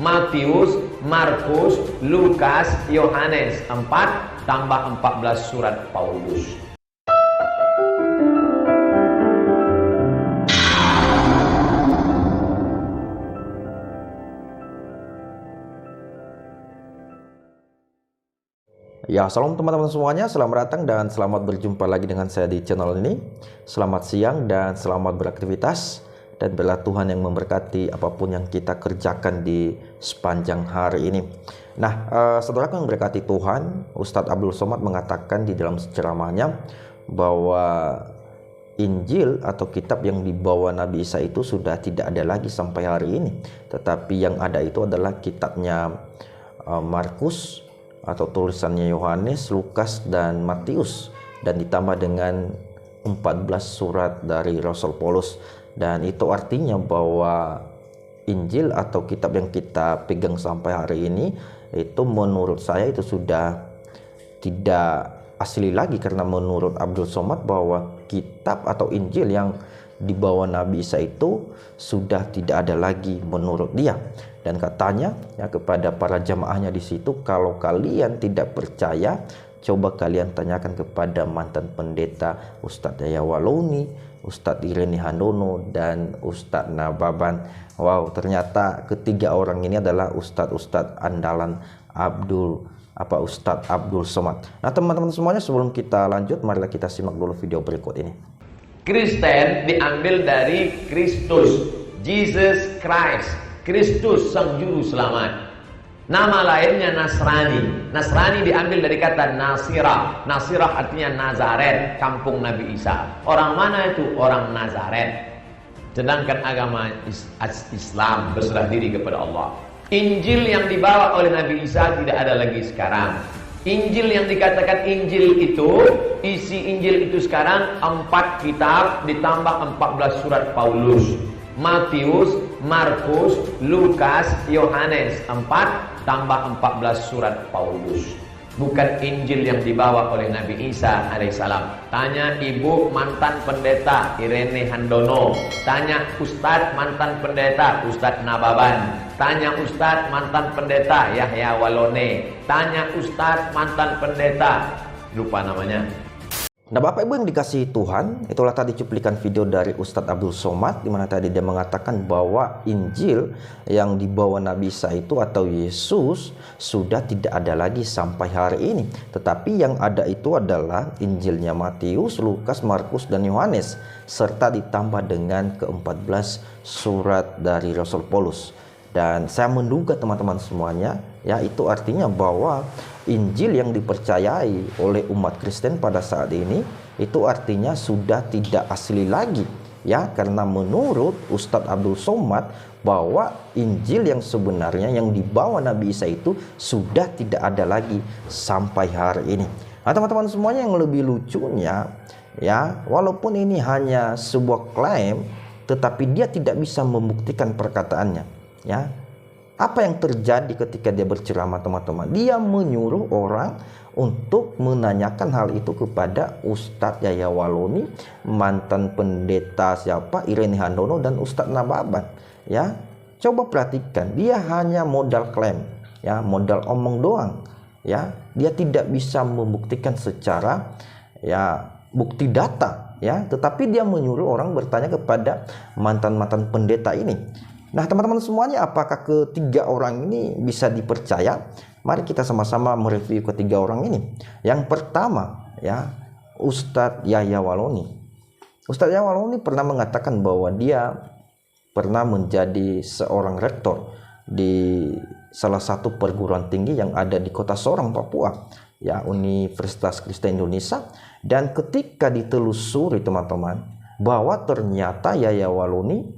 Matius, Markus, Lukas, Yohanes. 4 tambah 14 surat Paulus. Ya, salam teman-teman semuanya, selamat datang dan selamat berjumpa lagi dengan saya di channel ini. Selamat siang dan selamat beraktivitas, dan biarlah Tuhan yang memberkati apapun yang kita kerjakan di sepanjang hari ini. Nah, saudara yang berkati Tuhan, Ustadz Abdul Somad mengatakan di dalam ceramahnya bahwa Injil atau kitab yang dibawa Nabi Isa itu sudah tidak ada lagi sampai hari ini, tetapi yang ada itu adalah kitabnya Markus atau tulisannya Yohanes, Lukas, dan Matius, dan ditambah dengan 14 surat dari Rasul Paulus. Dan itu artinya bahwa Injil atau kitab yang kita pegang sampai hari ini itu menurut saya itu sudah tidak asli lagi, karena menurut Abdul Somad bahwa kitab atau Injil yang dibawa Nabi Isa itu sudah tidak ada lagi menurut dia. Dan katanya ya kepada para jamaahnya di situ, kalau kalian tidak percaya, coba kalian tanyakan kepada mantan pendeta Ustadz Yahya Waloni, Ustadz Irene Handono, dan Ustadz Nababan. Wow, ternyata ketiga orang ini adalah Ustadz andalan Ustadz Abdul Somad. Nah teman-teman semuanya, sebelum kita lanjut, marilah kita simak dulu video berikut ini. Kristen diambil dari Kristus, Jesus Christ, Kristus sang juru selamat. Nama lainnya Nasrani. Nasrani diambil dari kata Nasirah. Nasirah artinya Nazaret, kampung Nabi Isa. Orang mana itu? Orang Nazaret. Sedangkan agama Islam berserah diri kepada Allah. Injil yang dibawa oleh Nabi Isa tidak ada lagi sekarang. Injil yang dikatakan Injil itu, isi Injil itu sekarang 4 kitab ditambah 14 surat Paulus. Matius, Markus, Lukas, Yohanes. 4 tambah 14 surat Paulus. Bukan Injil yang dibawa oleh Nabi Isa alaihissalam. Tanya ibu mantan pendeta Irene Handono. Tanya Ustadz mantan pendeta Ustadz Nababan. Tanya Ustadz mantan pendeta Yahya Walone. Tanya Ustadz mantan pendeta, lupa namanya. Nah Bapak Ibu yang dikasihi Tuhan, itulah tadi cuplikan video dari Ustadz Abdul Somad, di mana tadi dia mengatakan bahwa Injil yang dibawa Nabi Isa itu atau Yesus sudah tidak ada lagi sampai hari ini. Tetapi yang ada itu adalah Injilnya Matius, Lukas, Markus, dan Yohanes, serta ditambah dengan ke-14 surat dari Rasul Paulus. Dan saya menduga teman-teman semuanya, ya itu artinya bahwa Injil yang dipercayai oleh umat Kristen pada saat ini itu artinya sudah tidak asli lagi, ya, karena menurut Ustadz Abdul Somad bahwa Injil yang sebenarnya yang dibawa Nabi Isa itu sudah tidak ada lagi sampai hari ini. Nah teman-teman semuanya, yang lebih lucunya, ya, walaupun ini hanya sebuah klaim, tetapi dia tidak bisa membuktikan perkataannya. Ya, apa yang terjadi ketika dia berceramah teman-teman? Dia menyuruh orang untuk menanyakan hal itu kepada Ustadz Yahya Waloni, mantan pendeta siapa Irene Handono, dan Ustadz Nababan. Ya, coba perhatikan, dia hanya modal klaim, ya, modal omong doang. Ya, dia tidak bisa membuktikan secara bukti data, ya, tetapi dia menyuruh orang bertanya kepada mantan-mantan pendeta ini. Nah teman-teman semuanya, apakah ketiga orang ini bisa dipercaya? Mari kita sama-sama mereview ketiga orang ini. Yang pertama, ya, Ustadz Yahya Waloni. Ustadz Yahya Waloni pernah mengatakan bahwa dia pernah menjadi seorang rektor di salah satu perguruan tinggi yang ada di kota Sorong, Papua, ya, Universitas Kristen Indonesia. Dan ketika ditelusuri teman-teman, bahwa ternyata Yahya Waloni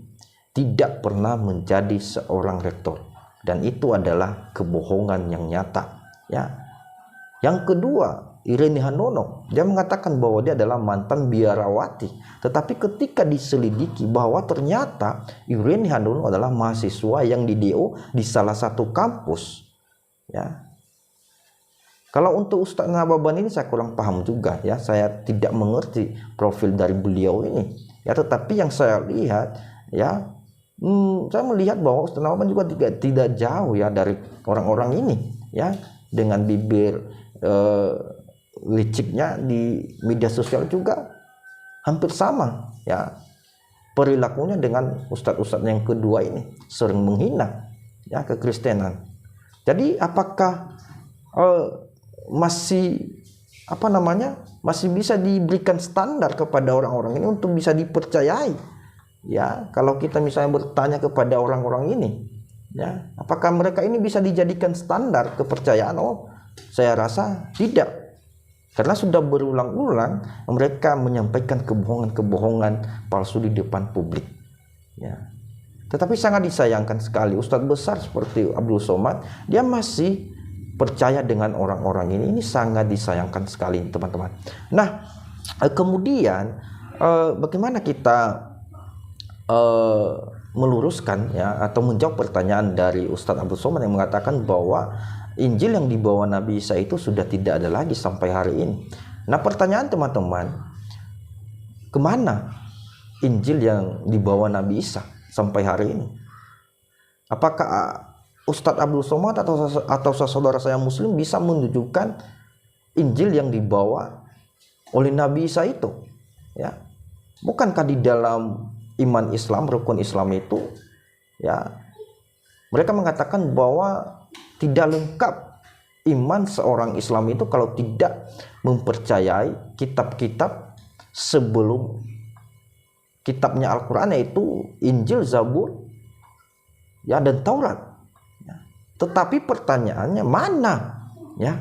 tidak pernah menjadi seorang rektor, dan itu adalah kebohongan yang nyata, ya. Yang kedua, Irene Handono, dia mengatakan bahwa dia adalah mantan biarawati, tetapi ketika diselidiki bahwa ternyata Irene Handono adalah mahasiswa yang di DO di salah satu kampus, ya. Kalau untuk Ustadz Nababan ini saya kurang paham juga, ya, saya tidak mengerti profil dari beliau ini, ya, tetapi yang saya lihat, ya, saya melihat bahwa Ustaz Nauman juga tidak jauh ya dari orang-orang ini ya, dengan bibir liciknya di media sosial juga hampir sama ya perilakunya dengan ustadz-ustadz yang kedua ini, sering menghina ya kekristenan. Jadi apakah masih bisa diberikan standar kepada orang-orang ini untuk bisa dipercayai? Ya, kalau kita misalnya bertanya kepada orang-orang ini, ya, apakah mereka ini bisa dijadikan standar kepercayaan? Oh, saya rasa tidak. Karena sudah berulang-ulang mereka menyampaikan kebohongan-kebohongan palsu di depan publik. Ya. Tetapi sangat disayangkan sekali ustadz besar seperti Abdul Somad, dia masih percaya dengan orang-orang ini. Ini sangat disayangkan sekali, teman-teman. Nah, kemudian bagaimana kita meluruskan ya atau menjawab pertanyaan dari Ustadz Abdul Somad yang mengatakan bahwa Injil yang dibawa Nabi Isa itu sudah tidak ada lagi sampai hari ini. Nah, pertanyaan teman-teman, kemana Injil yang dibawa Nabi Isa sampai hari ini? Apakah Ustadz Abdul Somad atau saudara saya Muslim bisa menunjukkan Injil yang dibawa oleh Nabi Isa itu? Ya, bukankah di dalam iman Islam, rukun Islam itu ya mereka mengatakan bahwa tidak lengkap iman seorang Islam itu kalau tidak mempercayai kitab-kitab sebelum kitabnya Al-Quran, yaitu Injil, Zabur ya dan Taurat ya. Tetapi pertanyaannya, mana ya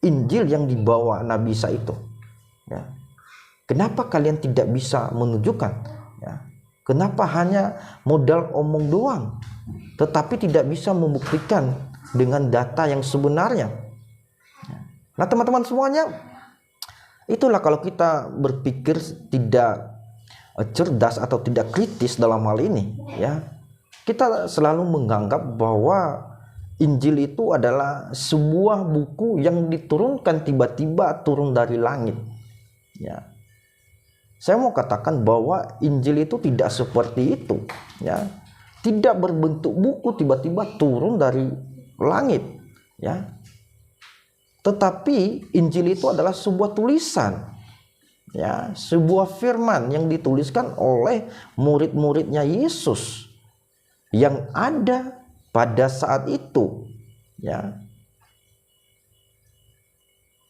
Injil yang dibawa Nabi Isa itu ya? Kenapa kalian tidak bisa menunjukkan ya? Kenapa hanya modal omong doang tetapi tidak bisa membuktikan dengan data yang sebenarnya? Nah, teman-teman semuanya, itulah kalau kita berpikir tidak cerdas atau tidak kritis dalam hal ini ya, kita selalu menganggap bahwa Injil itu adalah sebuah buku yang diturunkan tiba-tiba turun dari langit ya. Saya mau katakan bahwa Injil itu tidak seperti itu ya. Tidak berbentuk buku tiba-tiba turun dari langit ya. Tetapi Injil itu adalah sebuah tulisan ya, sebuah firman yang dituliskan oleh murid-muridnya Yesus yang ada pada saat itu ya.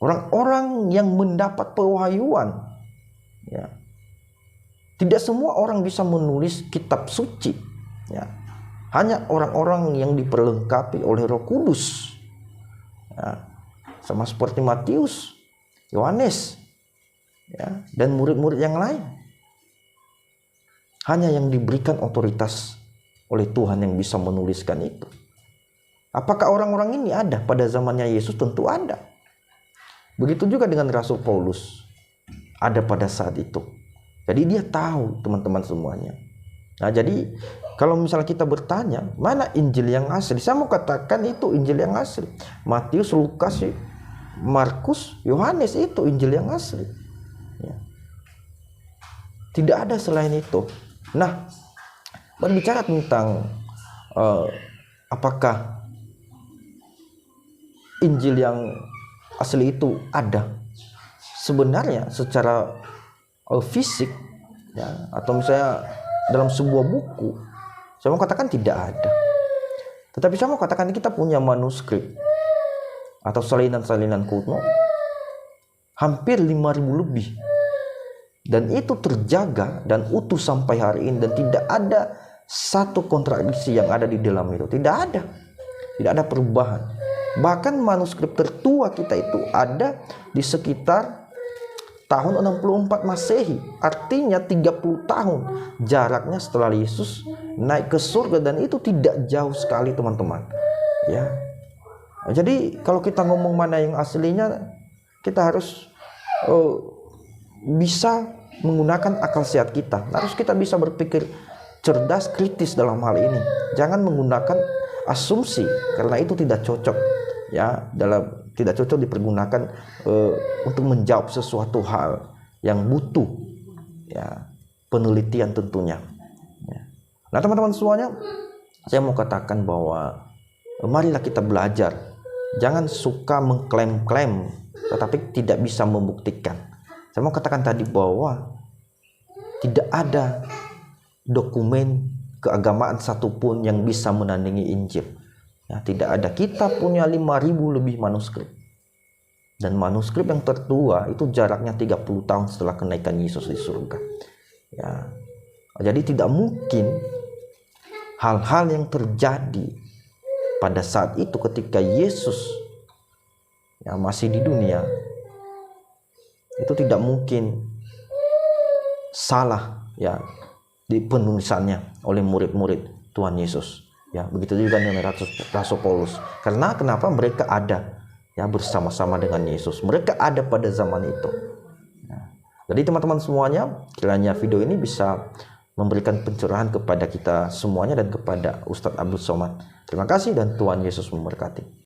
Orang-orang yang mendapat pewahyuan ya. Tidak semua orang bisa menulis kitab suci ya. Hanya orang-orang yang diperlengkapi oleh Roh Kudus ya. Sama seperti Matius, Yohanes ya, dan murid-murid yang lain. Hanya yang diberikan otoritas oleh Tuhan yang bisa menuliskan itu. Apakah orang-orang ini ada pada zamannya Yesus? Tentu ada. Begitu juga dengan Rasul Paulus, ada pada saat itu. Jadi dia tahu, teman-teman semuanya. Nah, jadi kalau misalnya kita bertanya, mana Injil yang asli? Saya mau katakan itu Injil yang asli. Matius, Lukas, Markus, Yohanes, itu Injil yang asli ya. Tidak ada selain itu. Nah, berbicara tentang apakah Injil yang asli itu ada, sebenarnya secara fisik ya, atau misalnya dalam sebuah buku, saya mau katakan tidak ada. Tetapi saya mau katakan kita punya manuskrip atau salinan-salinan kuno hampir 5.000 lebih, dan itu terjaga dan utuh sampai hari ini, dan tidak ada satu kontradiksi yang ada di dalam itu. Tidak ada perubahan. Bahkan manuskrip tertua kita itu ada di sekitar tahun 64 Masehi, artinya 30 tahun jaraknya setelah Yesus naik ke surga, dan itu tidak jauh sekali, teman-teman ya. Jadi kalau kita ngomong mana yang aslinya, kita harus bisa menggunakan akal sehat kita. Harus kita bisa berpikir cerdas, kritis dalam hal ini. Jangan menggunakan asumsi, karena itu tidak cocok ya, tidak cocok dipergunakan untuk menjawab sesuatu hal yang butuh ya penelitian tentunya ya. Nah teman-teman semuanya, saya mau katakan bahwa marilah kita belajar. Jangan suka mengklaim-klaim tetapi tidak bisa membuktikan. Saya mau katakan tadi bahwa tidak ada dokumen keagamaan satupun yang bisa menandingi Injil. Ya, tidak ada. Kita punya 5.000 lebih manuskrip. Dan manuskrip yang tertua itu jaraknya 30 tahun setelah kenaikan Yesus di surga. Ya. Jadi tidak mungkin hal-hal yang terjadi pada saat itu ketika Yesus masih di dunia itu tidak mungkin salah di penulisannya oleh murid-murid Tuhan Yesus. Ya, begitu juga dengan Rasul Paulus. Karena kenapa? Mereka ada bersama-sama dengan Yesus. Mereka ada pada zaman itu. Jadi teman-teman semuanya, kiranya video ini bisa memberikan pencerahan kepada kita semuanya dan kepada Ustadz Abdul Somad. Terima kasih dan Tuhan Yesus memberkati.